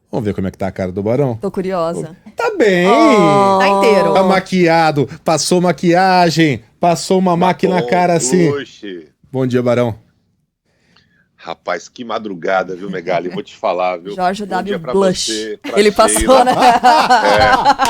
Vamos ver como é que tá a cara do Barão. Tô curiosa. Tá bem! Tá inteiro. Tá maquiado, passou maquiagem, passou uma máquina na cara assim. Oxe. Bom dia, Barão. Rapaz, que madrugada, viu, Megali? Vou te falar, viu? Jorge Bom W. dia pra Blush. você, pra Ele Sheila, passou, né?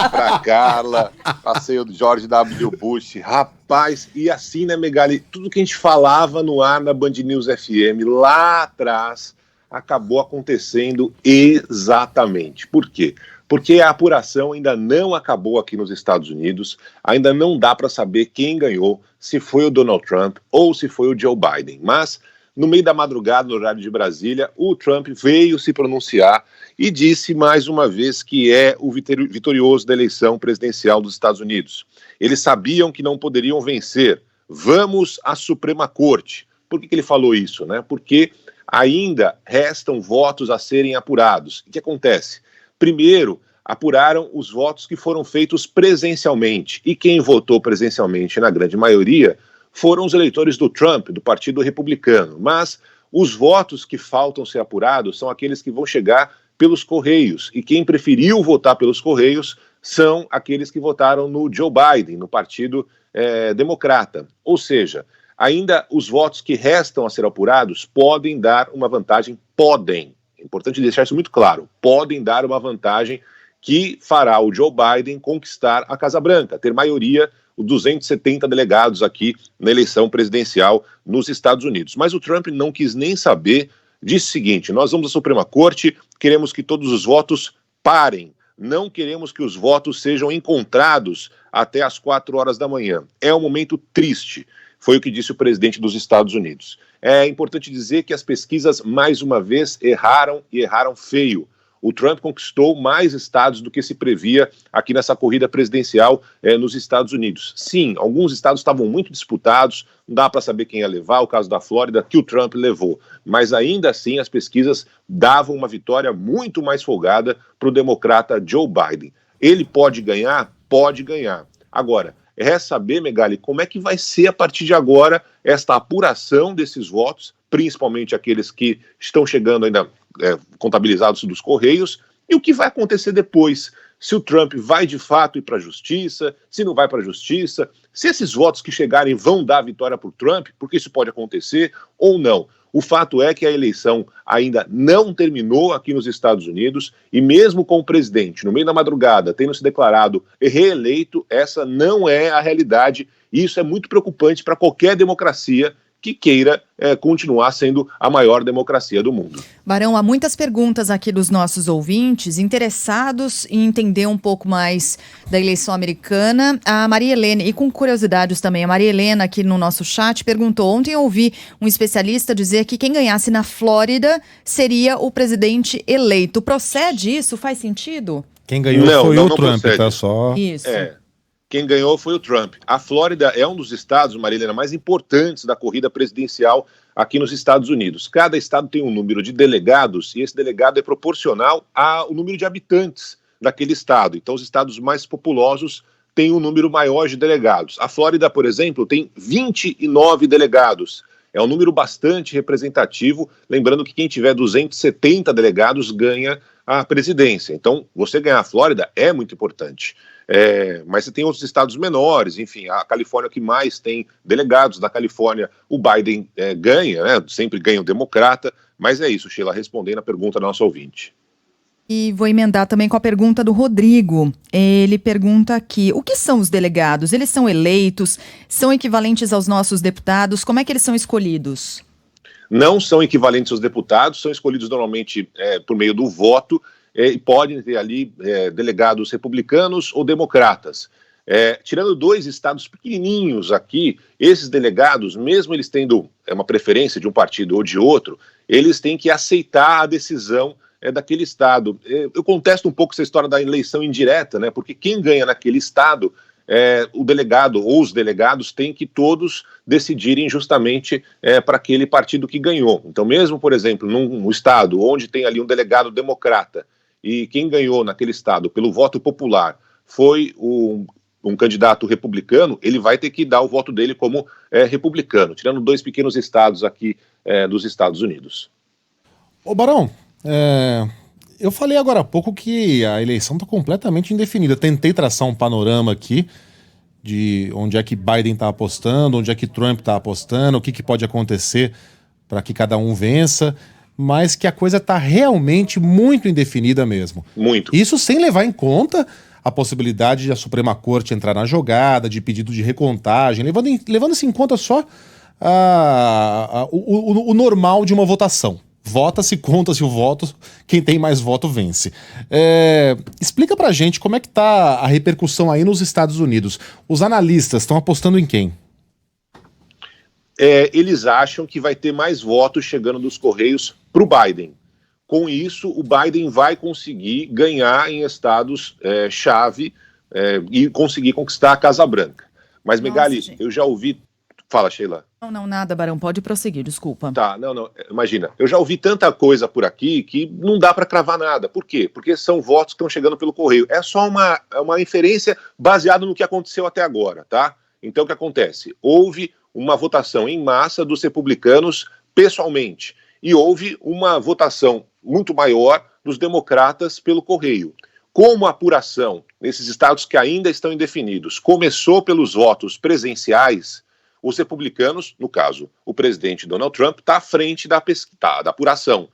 pra Carla, passei o George W. Bush. Rapaz, e assim, né, Megali? Tudo que a gente falava no ar na Band News FM lá atrás acabou acontecendo exatamente. Por quê? Porque a apuração ainda não acabou aqui nos Estados Unidos, ainda não dá para saber quem ganhou, se foi o Donald Trump ou se foi o Joe Biden. Mas no meio da madrugada, no horário de Brasília, o Trump veio se pronunciar e disse mais uma vez que é o vitorioso da eleição presidencial dos Estados Unidos. Eles sabiam que não poderiam vencer. Vamos à Suprema Corte. Por que ele falou isso, né? Porque ainda restam votos a serem apurados. O que acontece? Primeiro, apuraram os votos que foram feitos presencialmente. E quem votou presencialmente, na grande maioria, foram os eleitores do Trump, do Partido Republicano. Mas os votos que faltam ser apurados são aqueles que vão chegar pelos Correios. E quem preferiu votar pelos Correios são aqueles que votaram no Joe Biden, no Partido Democrata. Ou seja, ainda os votos que restam a ser apurados podem dar uma vantagem, podem. É importante deixar isso muito claro. Podem dar uma vantagem que fará o Joe Biden conquistar a Casa Branca, ter maioria, os 270 delegados aqui na eleição presidencial nos Estados Unidos. Mas o Trump não quis nem saber, disse o seguinte: nós vamos à Suprema Corte, queremos que todos os votos parem, não queremos que os votos sejam encontrados até às 4 horas da manhã. É um momento triste, foi o que disse o presidente dos Estados Unidos. É importante dizer que as pesquisas, mais uma vez, erraram e erraram feio. O Trump conquistou mais estados do que se previa aqui nessa corrida presidencial nos Estados Unidos. Sim, alguns estados estavam muito disputados, não dá para saber quem ia levar, o caso da Flórida, que o Trump levou. Mas ainda assim as pesquisas davam uma vitória muito mais folgada para o democrata Joe Biden. Ele pode ganhar? Pode ganhar. Agora, é saber, Megali, como é que vai ser a partir de agora esta apuração desses votos, principalmente aqueles que estão chegando ainda contabilizados dos Correios, e o que vai acontecer depois. Se o Trump vai de fato ir para a justiça, se não vai para a justiça, se esses votos que chegarem vão dar vitória para o Trump, porque isso pode acontecer ou não. O fato é que a eleição ainda não terminou aqui nos Estados Unidos e mesmo com o presidente, no meio da madrugada, tendo se declarado reeleito, essa não é a realidade e isso é muito preocupante para qualquer democracia que queira continuar sendo a maior democracia do mundo. Barão, há muitas perguntas aqui dos nossos ouvintes interessados em entender um pouco mais da eleição americana. A Maria Helena, e com curiosidades também, a Maria Helena aqui no nosso chat perguntou: ontem eu ouvi um especialista dizer que quem ganhasse na Flórida seria o presidente eleito. Procede isso? Faz sentido? Quem ganhou foi o Trump, tá só... Isso. Quem ganhou foi o Trump. A Flórida é um dos estados, Marilena, mais importantes da corrida presidencial aqui nos Estados Unidos. Cada estado tem um número de delegados e esse delegado é proporcional ao número de habitantes daquele estado. Então, os estados mais populosos têm um número maior de delegados. A Flórida, por exemplo, tem 29 delegados. É um número bastante representativo. Lembrando que quem tiver 270 delegados ganha a presidência. Então, você ganhar a Flórida é muito importante. Mas você tem outros estados menores, enfim, a Califórnia que mais tem delegados, da Califórnia o Biden ganha, né, sempre ganha o democrata, mas é isso, Sheila, respondendo a pergunta da nossa ouvinte. E vou emendar também com a pergunta do Rodrigo. Ele pergunta aqui: o que são os delegados? Eles são eleitos? São equivalentes aos nossos deputados? Como é que eles são escolhidos? Não são equivalentes aos deputados, são escolhidos normalmente por meio do voto, e podem ter ali delegados republicanos ou democratas. Tirando 2 estados pequenininhos aqui, esses delegados, mesmo eles tendo uma preferência de um partido ou de outro, eles têm que aceitar a decisão daquele estado. Eu contesto um pouco essa história da eleição indireta, né? Porque quem ganha naquele estado, o delegado ou os delegados têm que todos decidirem justamente para aquele partido que ganhou. Então, mesmo, por exemplo, num estado onde tem ali um delegado democrata, e quem ganhou naquele estado pelo voto popular foi um candidato republicano, ele vai ter que dar o voto dele como republicano, tirando 2 pequenos estados aqui dos Estados Unidos. Ô Barão, Eu falei agora há pouco que a eleição está completamente indefinida. Tentei traçar um panorama aqui de onde é que Biden está apostando, onde é que Trump está apostando, o que pode acontecer para que cada um vença, mas que a coisa está realmente muito indefinida mesmo. Muito. Isso sem levar em conta a possibilidade de a Suprema Corte entrar na jogada, de pedido de recontagem, levando-se em conta só o normal de uma votação. Vota-se, conta-se o voto, quem tem mais voto vence. Explica pra gente como é que tá a repercussão aí nos Estados Unidos. Os analistas estão apostando em quem? Eles acham que vai ter mais votos chegando dos Correios pro Biden. Com isso, o Biden vai conseguir ganhar em estados-chave e conseguir conquistar a Casa Branca. Mas, Megali, eu já ouvi... Fala, Sheila. Não, nada, Barão, pode prosseguir, desculpa. Tá, não, imagina, eu já ouvi tanta coisa por aqui que não dá para cravar nada. Por quê? Porque são votos que estão chegando pelo correio. É só uma inferência baseada no que aconteceu até agora, tá? Então, o que acontece? Houve uma votação em massa dos republicanos pessoalmente e houve uma votação muito maior dos democratas pelo correio. Como a apuração nesses estados que ainda estão indefinidos começou pelos votos presenciais, os republicanos, no caso, o presidente Donald Trump, está à frente da apuração.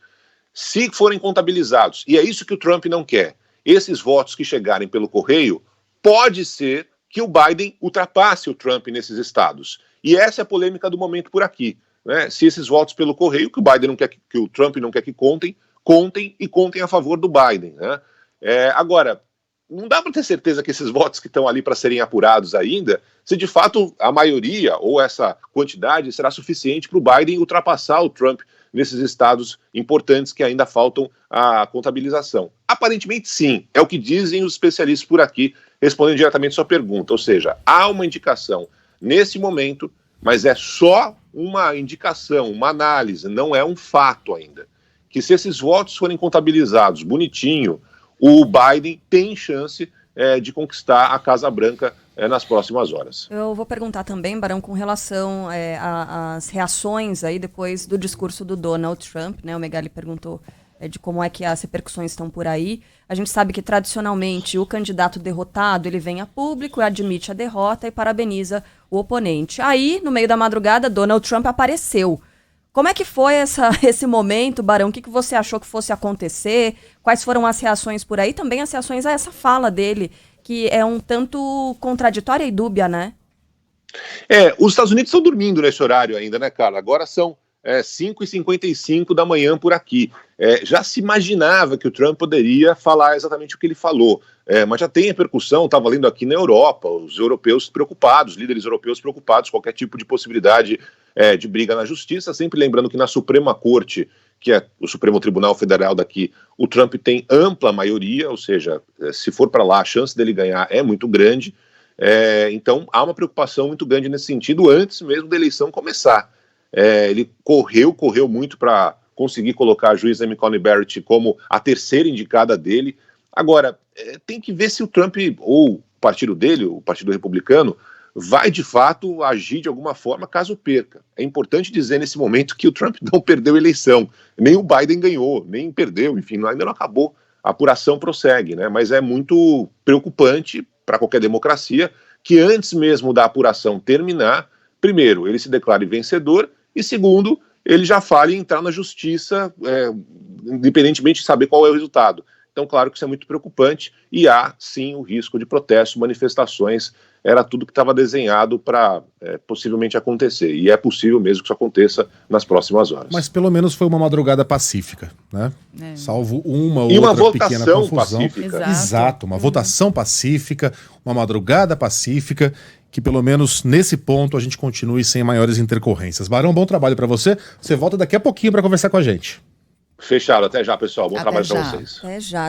Se forem contabilizados, e é isso que o Trump não quer, esses votos que chegarem pelo correio, pode ser que o Biden ultrapasse o Trump nesses estados. E essa é a polêmica do momento por aqui, né? Se esses votos pelo correio, que o Biden não quer que o Trump não quer que contem a favor do Biden, né? Agora, não dá para ter certeza que esses votos que estão ali para serem apurados ainda, se de fato a maioria ou essa quantidade será suficiente para o Biden ultrapassar o Trump nesses estados importantes que ainda faltam a contabilização. Aparentemente sim, é o que dizem os especialistas por aqui, respondendo diretamente a sua pergunta. Ou seja, há uma indicação nesse momento, mas é só uma indicação, uma análise, não é um fato ainda. Que se esses votos forem contabilizados bonitinho, o Biden tem chance de conquistar a Casa Branca nas próximas horas. Eu vou perguntar também, Barão, com relação às reações aí depois do discurso do Donald Trump, né? O Megali perguntou de como é que as repercussões estão por aí. A gente sabe que, tradicionalmente, o candidato derrotado, ele vem a público, admite a derrota e parabeniza o oponente. Aí, no meio da madrugada, Donald Trump apareceu. Como é que foi esse momento, Barão? O que você achou que fosse acontecer? Quais foram as reações por aí? Também as reações a essa fala dele, que é um tanto contraditória e dúbia, né? Os Estados Unidos estão dormindo nesse horário ainda, né, Carla? Agora são 5h55 da manhã por aqui. Já se imaginava que o Trump poderia falar exatamente o que ele falou, mas já tem repercussão, estava lendo aqui na Europa, os europeus preocupados, líderes europeus preocupados com qualquer tipo de possibilidade de briga na justiça, sempre lembrando que na Suprema Corte, que é o Supremo Tribunal Federal daqui, o Trump tem ampla maioria, ou seja, se for para lá, a chance dele ganhar é muito grande, então há uma preocupação muito grande nesse sentido antes mesmo da eleição começar. Ele correu muito para conseguir colocar a juíza Amy Coney Barrett como a terceira indicada dele. Agora, tem que ver se o Trump ou o partido dele, o Partido Republicano, vai de fato agir de alguma forma caso perca. É importante dizer nesse momento que o Trump não perdeu a eleição, nem o Biden ganhou, nem perdeu, enfim, ainda não acabou, a apuração prossegue, né? Mas é muito preocupante para qualquer democracia que antes mesmo da apuração terminar, primeiro, ele se declare vencedor e segundo, ele já fale em entrar na justiça, independentemente de saber qual é o resultado. Então, claro que isso é muito preocupante e há, sim, o risco de protestos, manifestações, era tudo que estava desenhado para possivelmente acontecer. E é possível mesmo que isso aconteça nas próximas horas. Mas pelo menos foi uma madrugada pacífica, né? Salvo uma ou e outra uma pequena votação confusão. Pacífica. Exato, uma votação pacífica, uma madrugada pacífica, que pelo menos nesse ponto a gente continue sem maiores intercorrências. Barão, bom trabalho para você. Você volta daqui a pouquinho para conversar com a gente. Fechado, até já, pessoal. Bom trabalho para vocês. Até já.